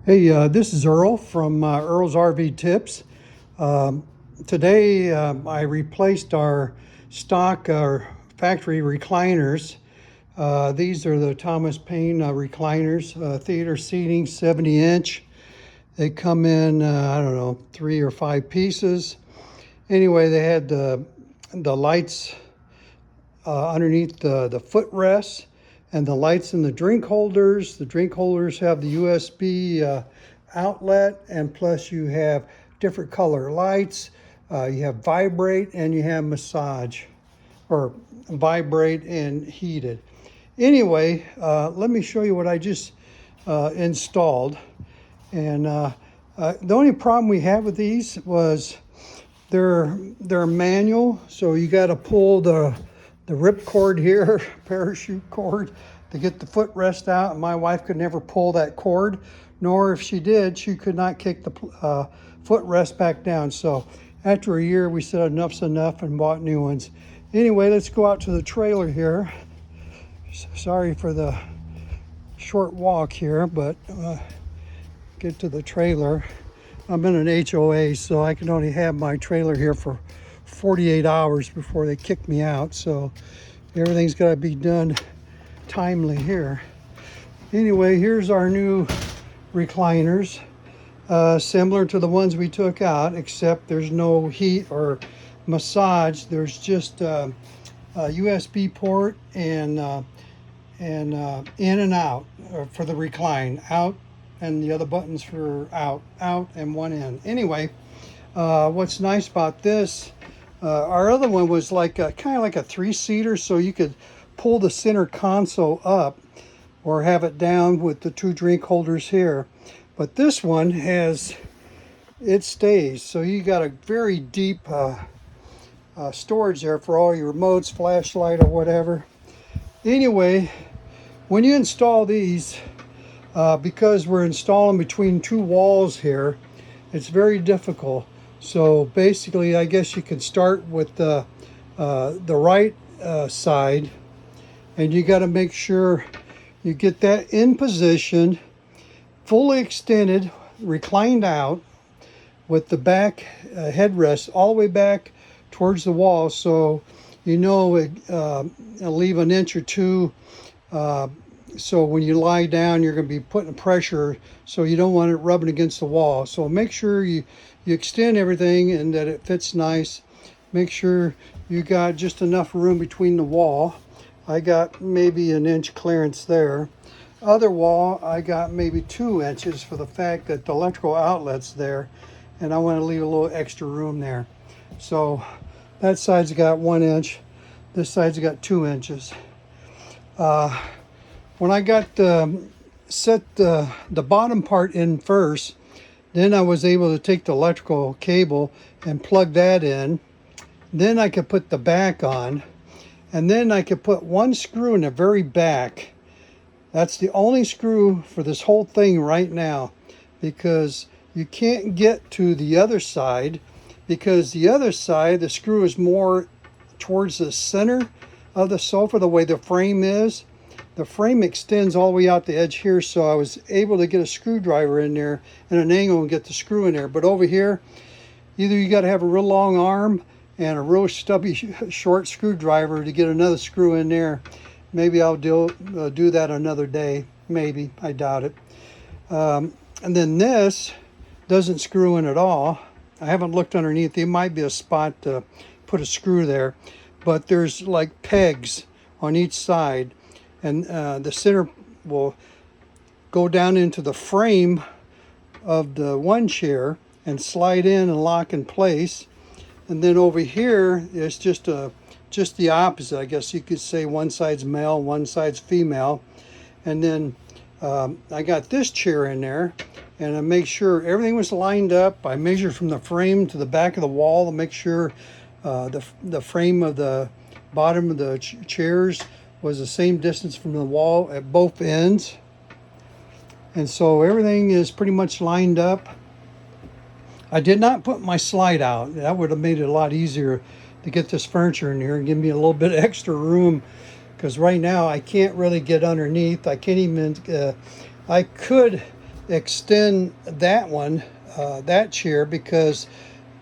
Hey, this is Earl from Earl's RV Tips. Today I replaced our stock factory recliners. These are the Thomas Paine recliners, theater seating, 70-inch. They come in, I don't know, 3 or 5 pieces. Anyway, they had the lights underneath the footrests and the lights in the drink holders. The drink holders have the USB outlet, and plus you have different color lights. You have vibrate and you have massage, or vibrate and heated. Anyway, let me show you what I just installed. And the only problem we had with these was they're manual, so you got to pull the rip cord here, parachute cord, to get the footrest out. And my wife could never pull that cord, nor if she did, she could not kick the footrest back down. So after a year, we said enough's enough and bought new ones. Anyway, let's go out to the trailer here. Sorry for the short walk here, but get to the trailer. I'm in an HOA, so I can only have my trailer here for 48 hours before they kick me out. So everything's got to be done timely here. Anyway, here's our new recliners, similar to the ones we took out, except there's no heat or massage. There's just a USB port and in and out for the recline, out, and the other buttons for out, and one in. Anyway, what's nice about this, our other one was like kind of like a 3-seater, so you could pull the center console up or have it down with the 2 drink holders here. But this one it stays, so you got a very deep storage there for all your remotes, flashlight, or whatever. Anyway, when you install these, because we're installing between 2 walls here, it's very difficult. So basically, I guess you can start with the right side, and you got to make sure you get that in position, fully extended, reclined out, with the back headrest all the way back towards the wall. So it'll leave an inch or two. So when you lie down, you're going to be putting pressure, so you don't want it rubbing against the wall. So make sure you extend everything and that it fits nice. Make sure you got just enough room between the wall. I got maybe an inch clearance there. Other wall, I got maybe 2 inches for the fact that the electrical outlet's there, and I want to leave a little extra room there. So that side's got 1 inch. This side's got 2 inches. When I got set the bottom part in first, then I was able to take the electrical cable and plug that in. Then I could put the back on, and then I could put 1 screw in the very back. That's the only screw for this whole thing right now, because you can't get to the other side, because the other side, the screw is more towards the center of the sofa, the way the frame is. The frame extends all the way out the edge here, so I was able to get a screwdriver in there and an angle and get the screw in there. But over here, either you got to have a real long arm and a real stubby short screwdriver to get another screw in there. Maybe I'll do that another day. Maybe. I doubt it. And then this doesn't screw in at all. I haven't looked underneath. There might be a spot to put a screw there, but there's like pegs on each side. And the center will go down into the frame of the one chair and slide in and lock in place. And then over here, it's just the opposite. I guess you could say one side's male, one side's female. And then I got this chair in there, and I make sure everything was lined up. I measured from the frame to the back of the wall to make sure the frame of the bottom of the chairs was the same distance from the wall at both ends. And so everything is pretty much lined up. I did not put my slide out. That would have made it a lot easier to get this furniture in here and give me a little bit extra room, because right now I can't really get underneath. I can't even, I could extend that one, that chair, because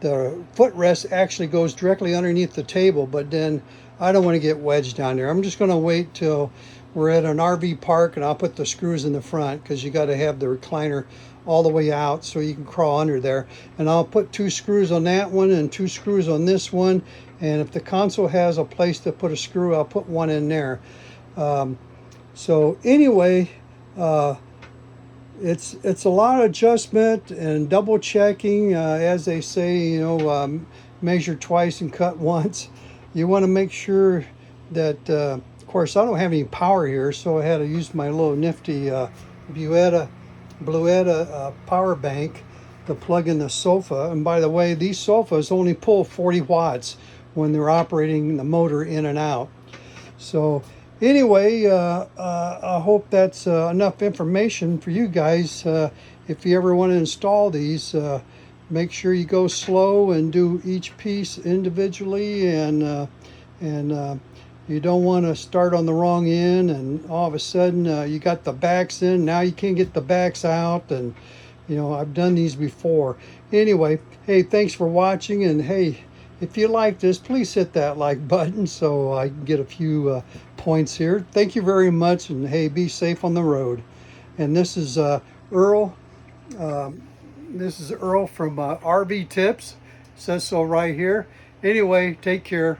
the footrest actually goes directly underneath the table, but then I don't want to get wedged down there. I'm just going to wait till we're at an RV park and I'll put the screws in the front, because you got to have the recliner all the way out so you can crawl under there. And I'll put 2 screws on that one and 2 screws on this one. And if the console has a place to put a screw, I'll put one in there. So anyway, it's a lot of adjustment and double checking, as they say, measure twice and cut once. You want to make sure that, of course, I don't have any power here, so I had to use my little nifty Bluetta power bank to plug in the sofa. And by the way, these sofas only pull 40 watts when they're operating the motor in and out. So anyway, I hope that's enough information for you guys. If you ever want to install these, make sure you go slow and do each piece individually, and you don't want to start on the wrong end and all of a sudden you got the backs in. Now you can't get the backs out, and I've done these before. Anyway, hey, thanks for watching, and hey, if you like this, please hit that like button so I can get a few points here. Thank you very much, and hey, be safe on the road. And this is Earl. This is Earl from RV Tips. Says so right here. Anyway, take care.